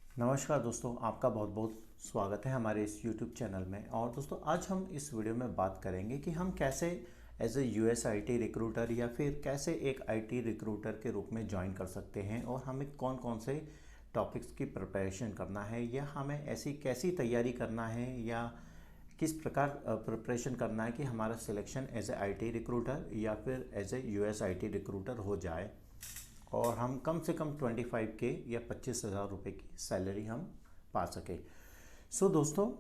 नमस्कार दोस्तों, आपका बहुत बहुत स्वागत है हमारे इस YouTube चैनल में। और दोस्तों, आज हम इस वीडियो में बात करेंगे कि हम कैसे as a US IT recruiter या फिर कैसे एक आईटी रिक्रूटर के रूप में ज्वाइन कर सकते हैं और हमें कौन कौन से टॉपिक्स की प्रिपरेशन करना है या हमें ऐसी कैसी तैयारी करना है या किस प्रकार प्रिपरेशन करना है कि हमारा selection as a IT recruiter या फिर as a US IT recruiter हो जाए और हम कम से कम 25 के या 25,000 रुपये की सैलरी हम पा सके। दोस्तों,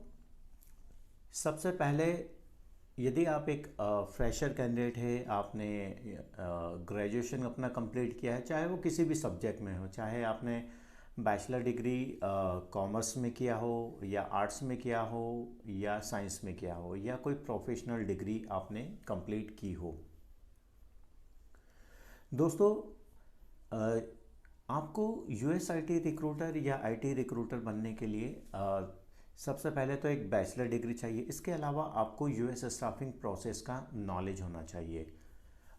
सबसे पहले यदि आप एक फ्रेशर कैंडिडेट है, आपने ग्रेजुएशन अपना कंप्लीट किया है, चाहे वो किसी भी सब्जेक्ट में हो, चाहे आपने बैचलर डिग्री कॉमर्स में किया हो या आर्ट्स में किया हो या साइंस में किया हो या कोई प्रोफेशनल डिग्री आपने कंप्लीट की हो। दोस्तों, आपको यूएस आईटी रिक्रूटर या आईटी रिक्रूटर बनने के लिए सबसे पहले तो एक बैचलर डिग्री चाहिए। इसके अलावा आपको यूएस स्टाफिंग प्रोसेस का नॉलेज होना चाहिए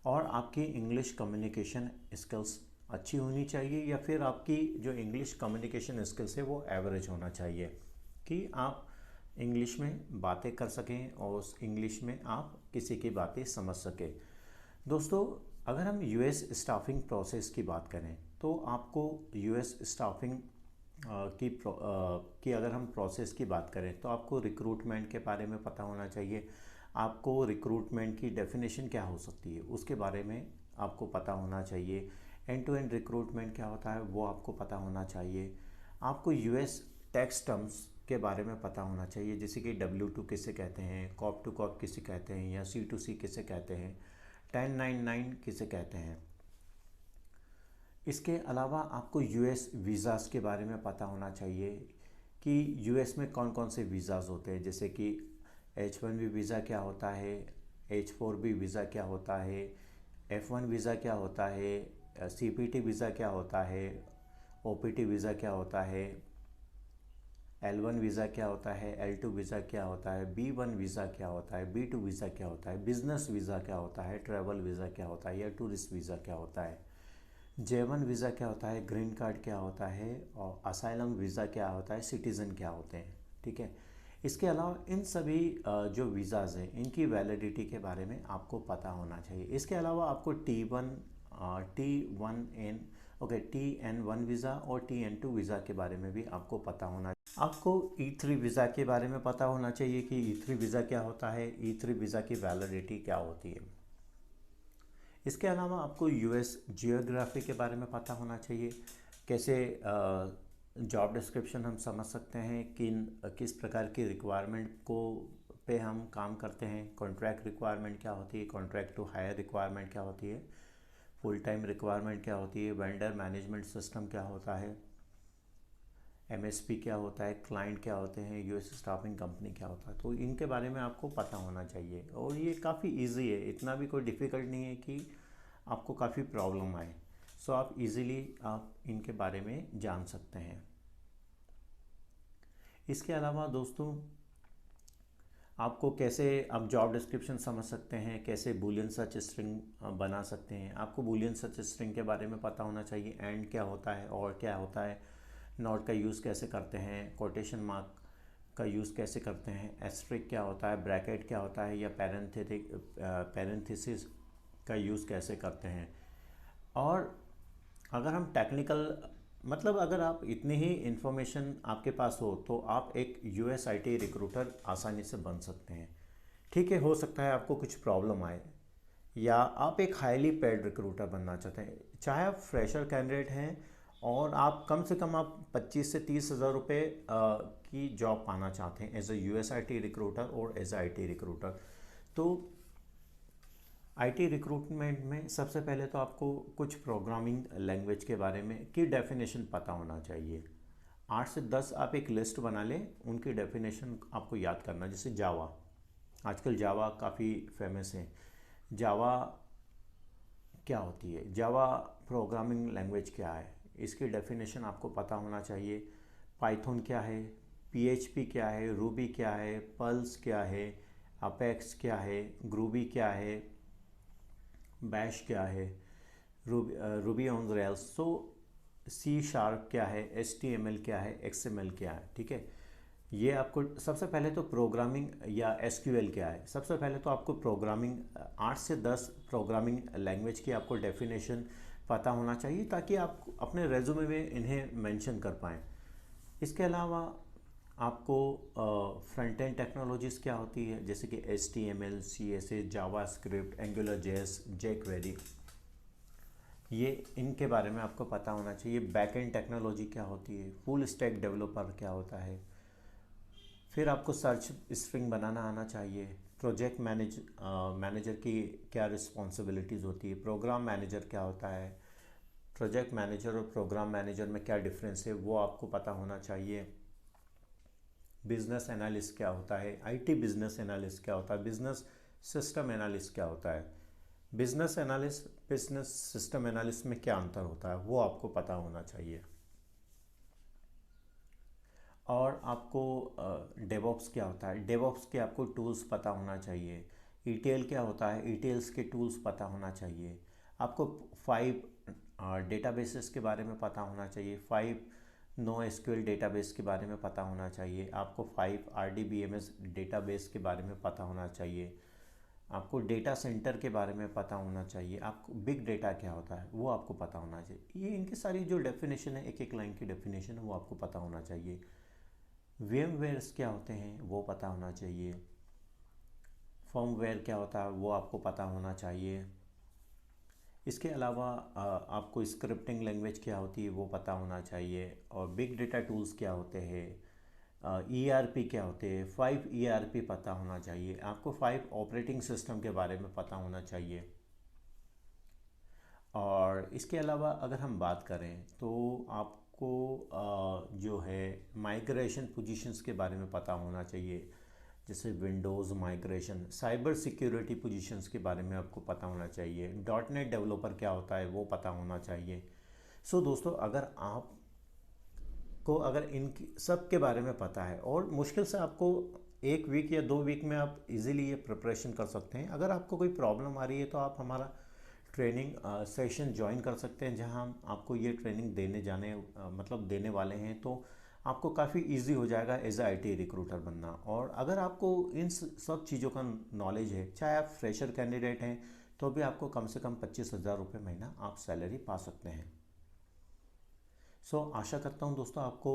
और आपकी इंग्लिश कम्युनिकेशन स्किल्स अच्छी होनी चाहिए या फिर आपकी जो इंग्लिश कम्युनिकेशन स्किल्स है वो एवरेज होना चाहिए कि आप इंग्लिश में बातें कर सकें और उस इंग्लिश में आप किसी की बातें समझ सकें। दोस्तों, अगर हम यूएस स्टाफिंग प्रोसेस की बात करें तो आपको यूएस स्टाफिंग की अगर हम प्रोसेस की बात करें तो आपको रिक्रूटमेंट के बारे में पता होना चाहिए। आपको रिक्रूटमेंट की डेफिनेशन क्या हो सकती है उसके बारे में आपको पता होना चाहिए। एंड टू एंड रिक्रूटमेंट क्या होता है वो आपको पता होना चाहिए। आपको यूएस टैक्स टर्म्स के बारे में पता होना चाहिए, जैसे कि W2 किसे कहते हैं, कॉप टू कॉप किसे कहते हैं या C2C किसे कहते हैं, 1099 किसे कहते हैं। इसके अलावा आपको यूएस वीज़ाज़ के बारे में पता होना चाहिए कि यूएस में कौन कौन से वीज़ाज़ होते हैं, जैसे कि H1B वीज़ा क्या होता है, H4B वीज़ा क्या होता है, F1 वीज़ा क्या होता है, CPT वीज़ा क्या होता है, OPT वीज़ा क्या होता है, L1 वीज़ा क्या होता है, L2 वीज़ा क्या होता है, B1 वीज़ा क्या होता है, B2 वीज़ा क्या होता है, बिजनेस वीज़ा क्या होता है, ट्रैवल वीज़ा क्या होता है या टूरिस्ट वीज़ा क्या होता है, J1 वीज़ा क्या होता है, ग्रीन कार्ड क्या होता है और असाइलम वीज़ा क्या होता है, सिटीज़न क्या होते हैं। ठीक है। इसके अलावा इन सभी जो वीज़ाज़ हैं इनकी वैलिडिटी के बारे में आपको पता होना चाहिए। इसके अलावा आपको TN1 वीज़ा और TN2 वीज़ा के बारे में भी आपको पता होना चाहिए। आपको E3 वीज़ा के बारे में पता होना चाहिए कि E3 वीज़ा क्या होता है, E3 वीज़ा की वैलिडिटी क्या होती है। इसके अलावा आपको यूएस जियोग्राफी के बारे में पता होना चाहिए, कैसे जॉब डिस्क्रिप्शन हम समझ सकते हैं, किस प्रकार की रिक्वायरमेंट को पे हम काम करते हैं, कॉन्ट्रैक्ट रिक्वायरमेंट क्या होती है, कॉन्ट्रैक्ट टू हायर रिक्वायरमेंट क्या होती है, फुल टाइम रिक्वायरमेंट क्या होती है, वेंडर मैनेजमेंट सिस्टम क्या होता है, MSP क्या होता है, क्लाइंट क्या होते हैं, यूएस स्टाफिंग कंपनी क्या होता है। तो इनके बारे में आपको पता होना चाहिए और ये काफ़ी इजी है, इतना भी कोई डिफ़िकल्ट नहीं है कि आपको काफ़ी प्रॉब्लम आए। आप इजीली आप इनके बारे में जान सकते हैं। इसके अलावा दोस्तों, आपको कैसे आप जॉब डिस्क्रिप्शन समझ सकते हैं, कैसे बूलियन सर्च स्ट्रिंग बना सकते हैं। आपको बूलियन सर्च स्ट्रिंग के बारे में पता होना चाहिए, एंड क्या होता है और क्या होता है, नॉट का यूज़ कैसे करते हैं, कोटेशन मार्क का यूज़ कैसे करते हैं, एस्ट्रिक क्या होता है, ब्रैकेट क्या होता है या पैरेंथेसिस का यूज़ कैसे करते हैं। और अगर हम टेक्निकल मतलब अगर आप इतनी ही इन्फॉर्मेशन आपके पास हो तो आप एक यूएस आईटी रिक्रूटर आसानी से बन सकते हैं। ठीक है, हो सकता है आपको कुछ प्रॉब्लम आए या आप एक हाईली पेड रिक्रूटर बनना चाहते हैं, चाहे आप फ्रेशर कैंडिडेट हैं और आप कम से कम आप 25 से 30,000 रुपये की जॉब पाना चाहते हैं as a US IT recruiter और एज आई टी रिक्रूटर। तो आईटी रिक्रूटमेंट में सबसे पहले तो आपको कुछ प्रोग्रामिंग लैंग्वेज के बारे में की डेफिनेशन पता होना चाहिए। 8 से 10 आप एक लिस्ट बना लें, उनकी डेफिनेशन आपको याद करना। जैसे जावा, आजकल जावा काफ़ी फेमस है। जावा क्या होती है, जावा प्रोग्रामिंग लैंग्वेज क्या है, इसकी डेफिनेशन आपको पता होना चाहिए। पाइथन क्या है, PHP क्या है, रूबी क्या है, पल्स क्या है, अपेक्स क्या है, ग्रूबी क्या है, बैश क्या है, रूबी ऑन रेल्स। C# क्या है, HTML क्या है, XML क्या है, ठीक है। ये आपको सबसे पहले तो प्रोग्रामिंग या SQL क्या है, सबसे पहले तो आपको प्रोग्रामिंग 8 से 10 प्रोग्रामिंग लैंग्वेज की आपको डेफिनेशन पता होना चाहिए, ताकि आप अपने रेज्यूमे में इन्हें मेंशन कर पाएँ। इसके अलावा आपको फ्रंट एंड टेक्नोलॉजीज़ क्या होती है, जैसे कि HTML, CSS, जावास्क्रिप्ट, एंगुलर.js, jQuery, ये इनके बारे में आपको पता होना चाहिए। बैक एंड टेक्नोलॉजी क्या होती है, फुल स्टैक डेवलपर क्या होता है। फिर आपको सर्च स्ट्रिंग बनाना आना चाहिए। प्रोजेक्ट मैनेजर की क्या रिस्पॉन्सिबिलिटीज़ होती है, प्रोग्राम मैनेजर क्या होता है, प्रोजेक्ट मैनेजर और प्रोग्राम मैनेजर में क्या डिफरेंस है वो आपको पता होना चाहिए। बिजनेस एनालिस्ट क्या होता है, IT बिजनेस एनालिस्ट क्या होता है, बिजनेस सिस्टम एनालिस्ट क्या होता है। Business analyst business system analyst में क्या अंतर होता है वो आपको पता होना चाहिए। और आपको डेवऑप्स क्या होता है, डेवऑप्स के आपको टूल्स पता होना चाहिए। ETL क्या होता है, ETLs के टूल्स पता होना चाहिए। आपको 5 डेटाबेसेस के बारे में पता होना चाहिए, 5 NoSQL डेटाबेस के बारे में पता होना चाहिए। आपको 5 RDBMS डेटाबेस के बारे में पता होना चाहिए। आपको डेटा सेंटर के बारे में पता होना चाहिए। आपको बिग डेटा क्या होता है वो आपको पता होना चाहिए। ये इनकी सारी जो डेफिनेशन है, एक एक लाइन की डेफिनेशन है, वो आपको पता होना चाहिए। VMwares क्या होते हैं वो पता होना चाहिए। फर्मवेयर क्या होता है वो आपको पता होना चाहिए। इसके अलावा आपको स्क्रिप्टिंग लैंग्वेज क्या होती है वो पता होना चाहिए। और बिग डेटा टूल्स क्या होते हैं, ERP क्या होते हैं, 5 ERP पता होना चाहिए। आपको 5 ऑपरेटिंग सिस्टम के बारे में पता होना चाहिए। और इसके अलावा अगर हम बात करें तो आपको जो है माइग्रेशन पोजीशंस के बारे में पता होना चाहिए, जैसे Windows migration, cyber security positions के बारे में आपको पता होना चाहिए। .NET डेवलपर क्या होता है वो पता होना चाहिए। सो दोस्तों, अगर इन सब के बारे में पता है, और मुश्किल से आपको 1 वीक या 2 वीक में आप इजीली ये प्रिपरेशन कर सकते हैं। अगर आपको कोई प्रॉब्लम आ रही है तो आप हमारा ट्रेनिंग सेशन ज्वाइन कर सकते हैं, जहां हम आपको ये ट्रेनिंग देने वाले हैं। तो आपको काफ़ी इजी हो जाएगा एज IT रिक्रूटर बनना। और अगर आपको इन सब चीज़ों का नॉलेज है, चाहे आप फ्रेशर कैंडिडेट हैं, तो भी आपको कम से कम 25,000 रुपये महीना आप सैलरी पा सकते हैं। आशा करता हूँ दोस्तों आपको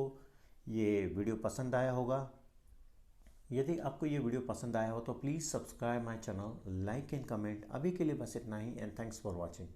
ये वीडियो पसंद आया होगा। यदि आपको ये वीडियो पसंद आया हो तो please subscribe my channel, like and comment. अभी के लिए बस इतना ही, एंड थैंक्स फॉर वॉचिंग।